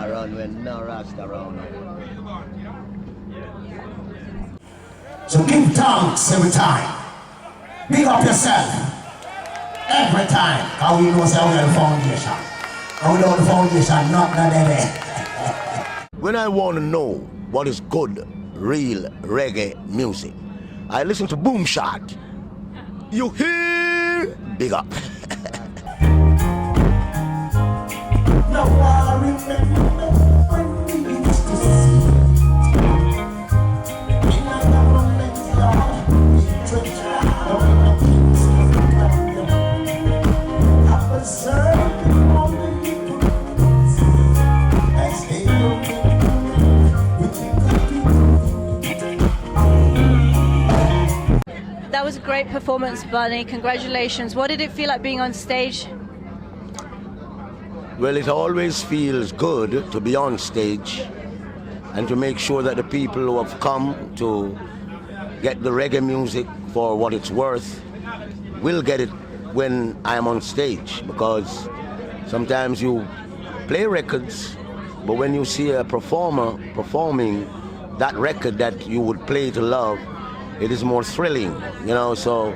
around when no Rasta around. So give thanks every time. Big up yourself. Every time. Because we know say we are the foundation. And without the foundation, nothing there. When I want to know what is good, real reggae music, I listen to Boom Shot. You hear? Big up. Now I remember when we used to see in a government yard, we stretched out in a Kingston I was serving on the little as they That was a great performance, Bunny. Congratulations. What did it feel like being on stage? Well, it always feels good to be on stage and to make sure that the people who have come to get the reggae music for what it's worth will get it when I am on stage, because sometimes you play records, but when you see a performer performing that record that you would play to love, it is more thrilling, you know. So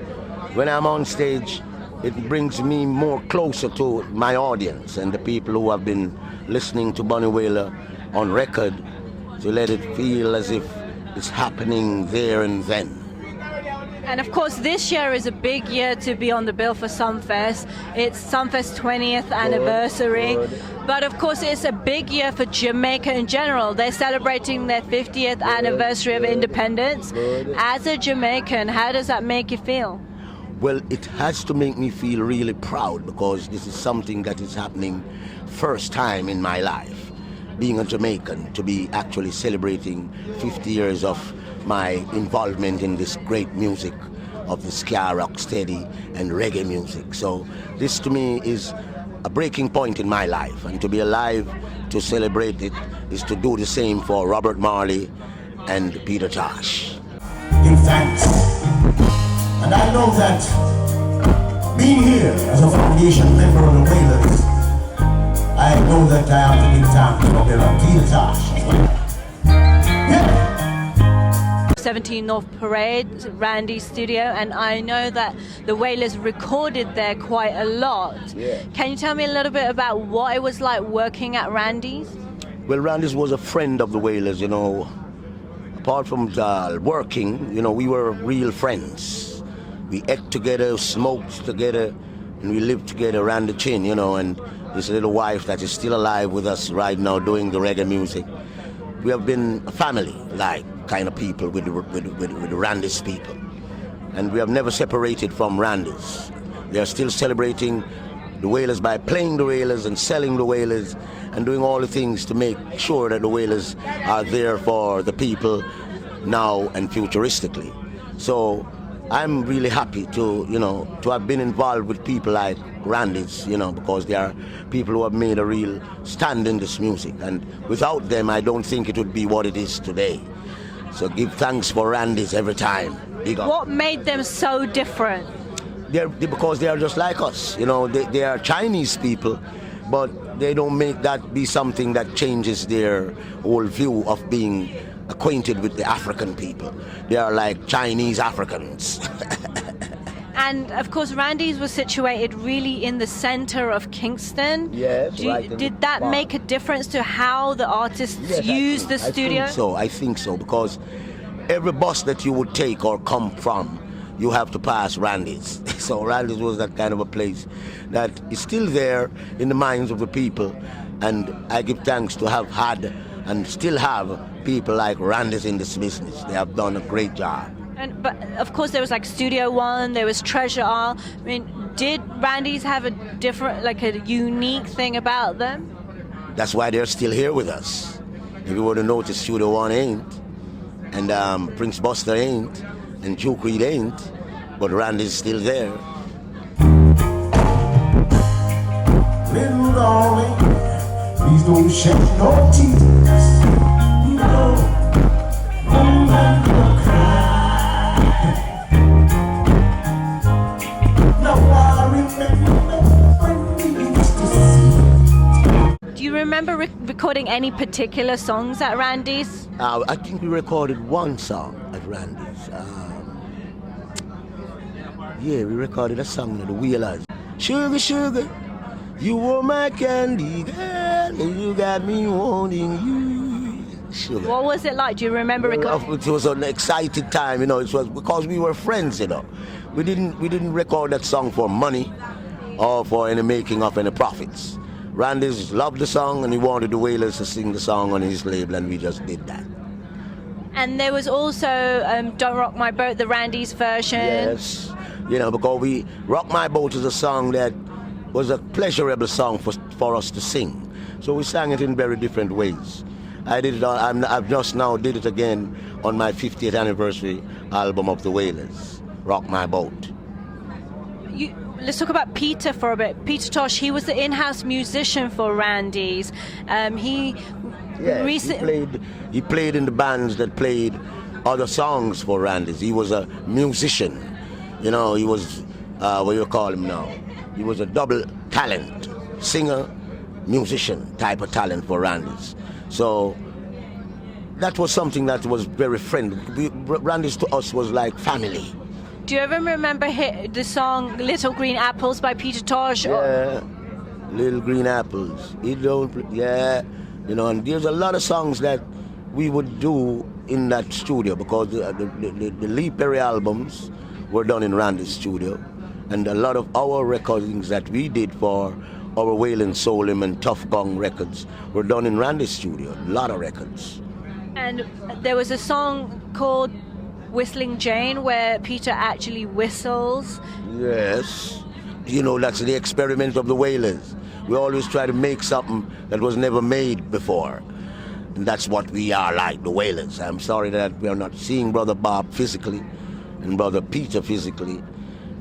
when I'm on stage, it brings me more closer to my audience and the people who have been listening to Bunny Wailer on record, to let it feel as if it's happening there and then. And of course, this year is a big year to be on the bill for Sumfest. It's Sumfest's 20th anniversary. Good. But of course, it's a big year for Jamaica in general. They're celebrating their 50th anniversary of independence. Good. As a Jamaican, how does that make you feel? Well, it has to make me feel really proud, because this is something that is happening first time in my life. Being a Jamaican, to be actually celebrating 50 years of my involvement in this great music of the ska, rock, steady and reggae music. So this to me is a breaking point in my life, and to be alive to celebrate it is to do the same for Robert Marley and Peter Tosh. Give thanks. And I know that being here as a foundation member of the Wailers, I know that I have to give thanks for Peter Tosh as well. 17 North Parade, Randy's studio, and I know that the Wailers recorded there quite a lot. Yeah. Can you tell me a little bit about what it was like working at Randy's? Well, Randy's was a friend of the Wailers, you know. Apart from working, you know, we were real friends. We ate together, smoked together, and we lived together around the chin, you know, and this little wife that is still alive with us right now doing the reggae music. We have been a family, like, kind of people with the Randy's people. And we have never separated from Randy's. They are still celebrating the Wailers by playing the Wailers and selling the Wailers and doing all the things to make sure that the Wailers are there for the people now and futuristically. So I'm really happy to, you know, to have been involved with people like Randy's, you know, because they are people who have made a real stand in this music. And without them, I don't think it would be what it is today. So give thanks for Randy's every time. Big up. What made them so different? Because they are just like us, you know. They are Chinese people, but they don't make that be something that changes their whole view of being acquainted with the African people. They are like Chinese Africans. And of course, Randy's was situated really in the center of Kingston. Yes, did that make a difference to how the artists use the studio? I think so, because every bus that you would take or come from, you have to pass Randy's. So Randy's was that kind of a place that is still there in the minds of the people, and I give thanks to have had and still have people like Randy's in this business. They have done a great job. But of course, there was like Studio One, there was Treasure Isle. I mean, did Randy's have a different, like a unique thing about them? That's why they're still here with us. If you were to notice, Studio One ain't, and Prince Buster ain't, and Reid ain't, but Randy's still there. Little darling, please don't shed no tears. No, woman, don't cry. Now I remember when we used to see. Do you remember recording any particular songs at Randy's? I think we recorded one song at Randy's. We recorded a song of the Wailers. Sugar, sugar, you were my candy girl, and you got me wanting you. Sugar. What was it like? Do you remember recording? It was an exciting time, It was because we were friends, We didn't record that song for money or for any making of any profits. Randy's loved the song and he wanted the Wailers to sing the song on his label, and we just did that. And there was also Don't Rock My Boat, the Randy's version. Yes, because Rock My Boat is a song that was a pleasurable song for us to sing. So we sang it in very different ways. I did it. I've just now did it again on my 50th anniversary album of the Wailers, Rock My Boat. Let's talk about Peter for a bit. Peter Tosh, he was the in-house musician for Randy's. He played in the bands that played other songs for Randy's. He was a musician. He was, what do you call him now? He was a double talent, singer, musician type of talent for Randy's. So that was something that was very friendly. Randy's to us was like family. Do you ever remember the song Little Green Apples by Peter Tosh? Yeah, Little Green Apples. And there's a lot of songs that we would do in that studio because the Lee Perry albums were done in Randy's studio, and a lot of our recordings that we did for our Wailing Soul and Tough Gong records were done in Randy's studio. A lot of records. And there was a song called Whistling Jane where Peter actually whistles. Yes. That's the experiment of the Wailers. We always try to make something that was never made before. And that's what we are like, the Wailers. I'm sorry that we are not seeing Brother Bob physically and Brother Peter physically,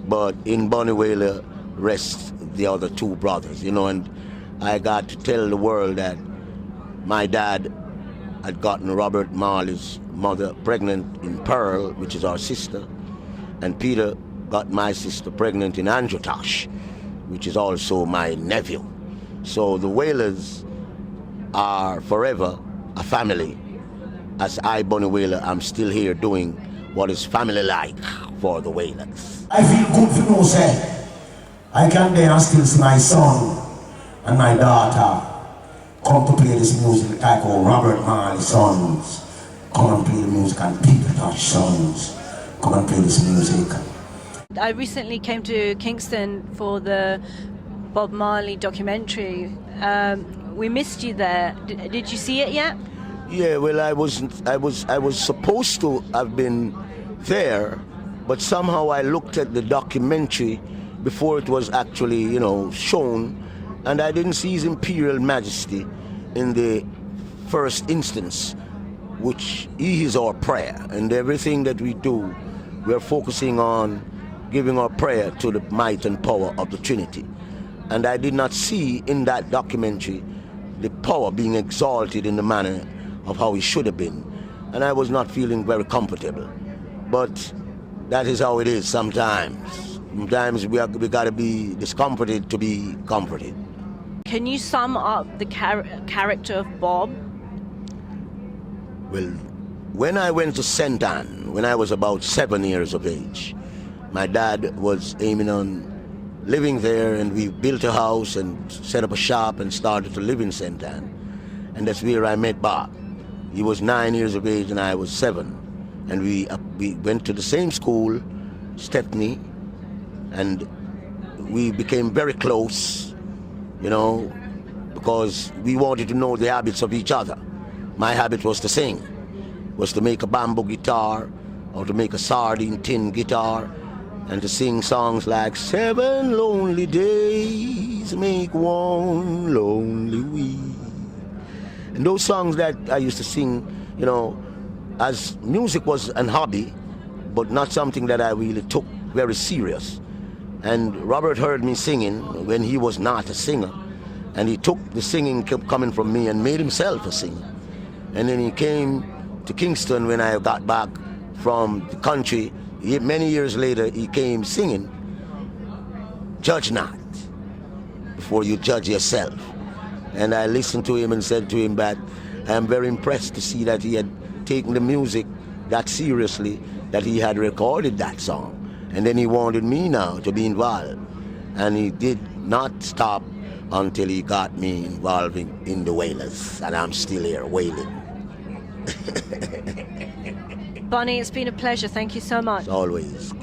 but in Bunny Wailer rests the other two brothers, and I got to tell the world that my dad had gotten Robert Marley's mother pregnant in Pearl, which is our sister, and Peter got my sister pregnant in Tosh, which is also my nephew. So the Wailers are forever a family. As I, Bunny Wailer, I'm still here doing what is family-like for the Wailers. I feel good to know, sir. I can there and still see my son and my daughter come to play this music like Robert Marley's sons. Come and play the music, and Peter Tosh sons. Come and play this music. I recently came to Kingston for the Bob Marley documentary. We missed you there. Did you see it yet? Yeah, well, I was supposed to have been there, but somehow I looked at the documentary before it was actually, shown, and I didn't see His Imperial Majesty in the first instance, which He is our prayer, and everything that we do, we're focusing on giving our prayer to the might and power of the Trinity. And I did not see in that documentary the power being exalted in the manner of how it should have been, and I was not feeling very comfortable. But that is how it is sometimes. Sometimes we got to be discomforted to be comforted. Can you sum up the character of Bob? Well, when I went to St. Anne, when I was about 7 years of age, my dad was aiming on living there, and we built a house and set up a shop and started to live in St. Anne. And that's where I met Bob. He was 9 years of age and I was 7. And we went to the same school, Stepney, and we became very close, because we wanted to know the habits of each other. My habit was to sing, was to make a bamboo guitar or to make a sardine tin guitar and to sing songs like 7 lonely days make one lonely week. And those songs that I used to sing, as music was an hobby, but not something that I really took very serious. And Robert heard me singing when he was not a singer, and he took the singing kept coming from me and made himself a singer. And then he came to Kingston when I got back from the country. Many years later, he came singing, "Judge not before you judge yourself." And I listened to him and said to him that I am very impressed to see that he had taken the music that seriously, that he had recorded that song. And then he wanted me now to be involved. And he did not stop until he got me involved in the Wailers. And I'm still here wailing. Bunny, it's been a pleasure. Thank you so much. Always.